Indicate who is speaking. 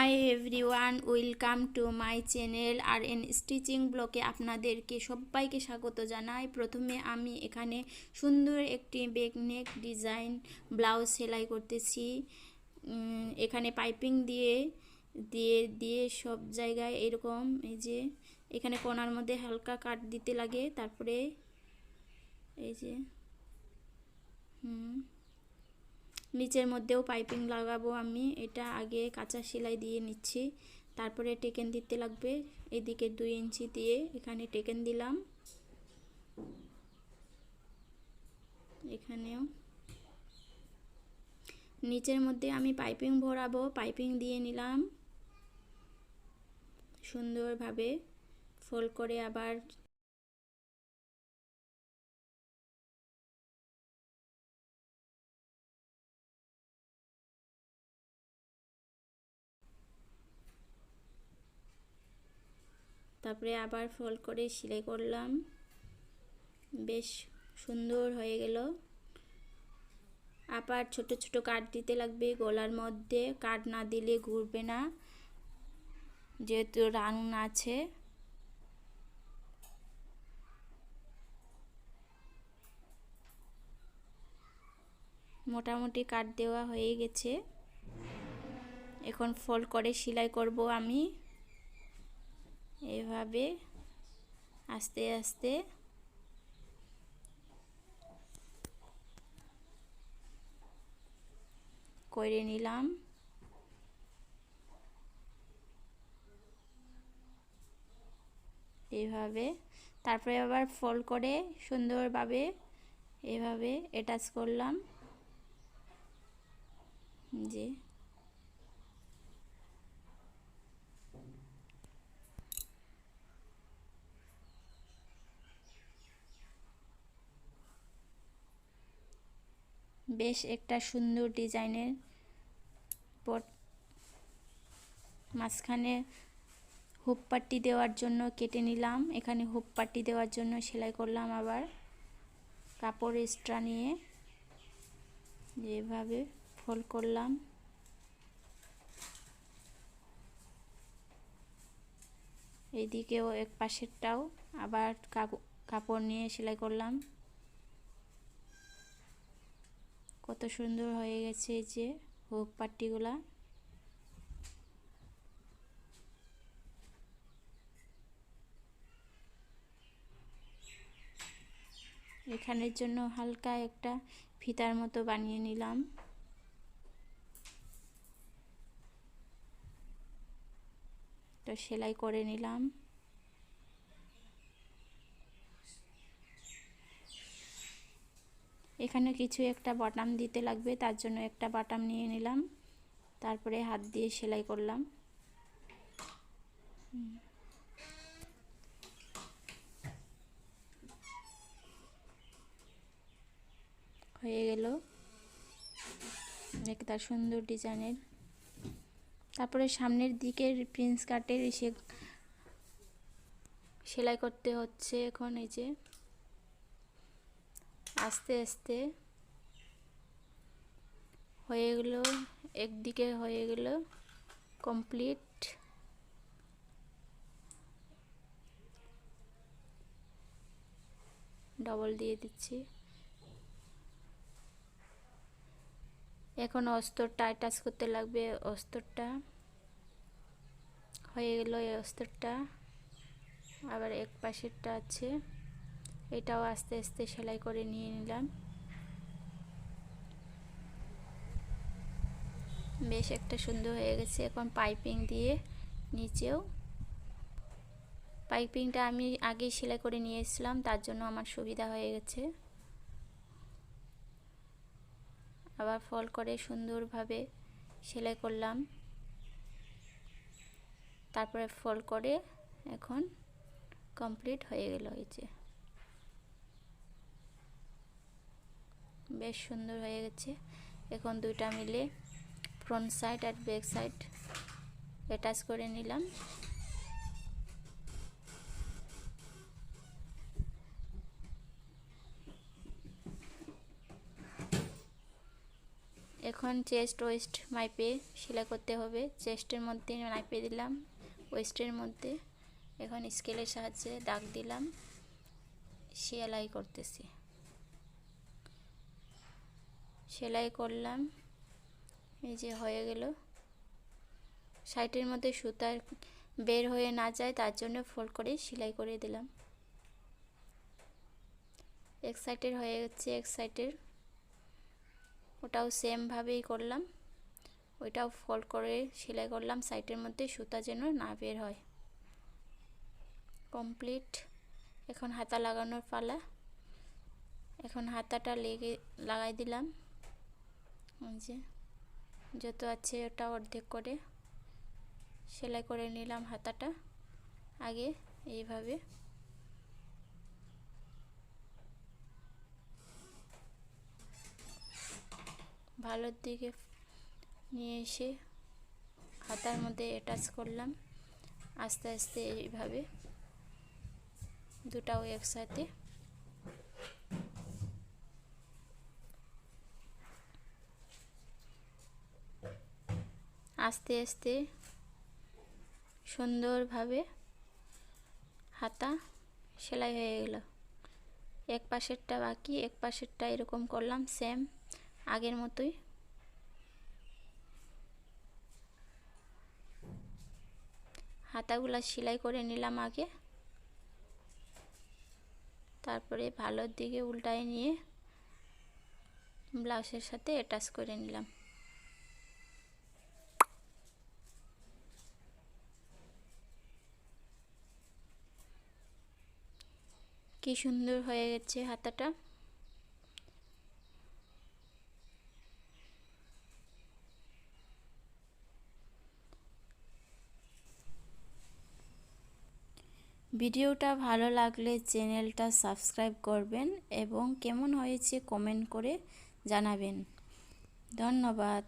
Speaker 1: High everyone, welcome to my channel R N stitching ব্লগে আপনাদেরকে সবাইকে স্বাগত জানাই। প্রথমে আমি এখানে সুন্দর একটি ব্যাকনেক ডিজাইন ব্লাউজ সেলাই করতেছি। এখানে পাইপিং দিয়ে দিয়ে দিয়ে সব জায়গায় এরকম এই যে এখানে কোণার মধ্যে হালকা কাট দিতে লাগে, তারপরে এই যে নিচের মধ্যেও পাইপিং লাগাবো। আমি এটা আগে কাঁচা সেলাই দিয়ে নিচ্ছি, তারপরে টেকেন দিতে লাগবে। এদিকে 2 ইঞ্চি দিয়ে এখানে টেকেন দিলাম, এখানেও নিচের মধ্যে আমি পাইপিং ভরাবো। পাইপিং দিয়ে নিলাম সুন্দরভাবে ফোল্ড করে, আবার ফোল্ড করে সেলাই করলাম। বেশ সুন্দর হয়ে গেল। আবার ছোট ছোট কাট দিতে লাগবে গলার মধ্যে, কাট না দিলে ঘুরবে না যেহেতু রাউন্ড আছে। মোটামুটি কাট দেওয়া হয়ে গেছে, এখন ফোল্ড করে সেলাই করব আমি এভাবে আস্তে আস্তে। করে নিলাম এইভাবে, তারপরে আবার ফোল্ড করে সুন্দরভাবে এভাবে অ্যাটাচ করলাম। যে বেশ একটা সুন্দর ডিজাইনের পট। মাঝখানে হুপ পাট্টি দেওয়ার জন্য কেটে নিলাম, এখানে হুপ পাট্টি দেওয়ার জন্য সেলাই করলাম। আবার কাপড় এক্সট্রা নিয়ে যেভাবে ফোল্ড করলাম, এইদিকেও এক পাশেরটাও আবার কাপড় নিয়ে সেলাই করলাম। কত সুন্দর হয়ে গেছে এই যে হুক পাট্টিগুলা। এখানের জন্য হালকা একটা ফিতার মতো বানিয়ে নিলাম। তো সেলাই করে নিলাম। এখানে কিছু একটা বাটাম দিতে লাগবে, তার জন্য একটা বাটাম নিয়ে নিলাম, তারপরে হাত দিয়ে সেলাই করলাম। হয়ে গেল একটা সুন্দর ডিজাইনের। তারপরে সামনের দিকের প্রিন্স কাটের এসে সেলাই করতে হচ্ছে। এখন এই যে আস্তে আস্তে হয়ে গেল, একদিকে হয়ে গেল কমপ্লিট। ডবল দিয়ে দিচ্ছি। এখন অস্তরটা অ্যাটাচ করতে লাগবে। অস্তরটা হয়ে গেল, এই অস্তরটা আবার এক পাশেরটা আছে, এটাও আস্তে আস্তে সেলাই করে নিয়ে নিলাম। বেশ একটা সুন্দর হয়ে গেছে। এখন পাইপিং দিয়ে নিচেও, পাইপিংটা আমি আগেই সেলাই করে নিয়ে এসেছিলাম, তার জন্য আমার সুবিধা হয়ে গেছে। আবার ফোল্ড করে সুন্দরভাবে সেলাই করলাম, তারপরে ফোল্ড করে এখন কমপ্লিট হয়ে গেল। এই যে বেশ সুন্দর হয়ে গেছে। এখন দুইটা মিলে ফ্রন্ট সাইড আর ব্যাক সাইড অ্যাটাচ করে নিলাম। এখন এখন চেস্ট ওয়েস্ট মাইপে সেলাই করতে হবে। চেস্টের মধ্যে মাইপে দিলাম, ওয়েস্টের মধ্যে এখন স্কেলের সাহায্যে দাগ দিলাম, সেলাই করতেছি। সেলাই করলাম, এই যে হয়ে গেল। সাইডের মধ্যে সুতা বের হয়ে না যায় তার জন্য ফোল্ড করে সেলাই করে দিলাম। এক সাইডের হয়ে গেছে, এক সাইডের ওটাও সেম ভাবেই করলাম, ওইটাও ফোল্ড করে সেলাই করলাম, সাইডের মধ্যে সুতা যেন না বের হয়। কমপ্লিট। এখন হাতা লাগানোর পালা। এখন হাতাটা লাগাই দিলাম, এই যে যত আছে ওটা অর্ধেক করে সেলাই করে নিলাম হাতাটা আগে এইভাবে। ভালোর দিকে নিয়ে এসে হাতার মধ্যে অ্যাটাচ করলাম আস্তে আস্তে, এইভাবে দুটাও একসাথে। আস্তে আস্তে সুন্দরভাবে হাতা সেলাই হয়ে গেল। এক পাশেরটা বাকি, এক পাশেরটা এরকম করলাম সেম আগের মতোই। হাতাগুলা সেলাই করে নিলাম আগে, তারপরে ভালোর দিকে উল্টায় নিয়ে ব্লাউজের সাথে অ্যাটাচ করে নিলাম। কি সুন্দর হয়ে গেছে হাতাটা। ভিডিওটা ভালো লাগলে চ্যানেলটা সাবস্ক্রাইব করবেন এবং কেমন হয়েছে কমেন্ট করে জানাবেন। ধন্যবাদ।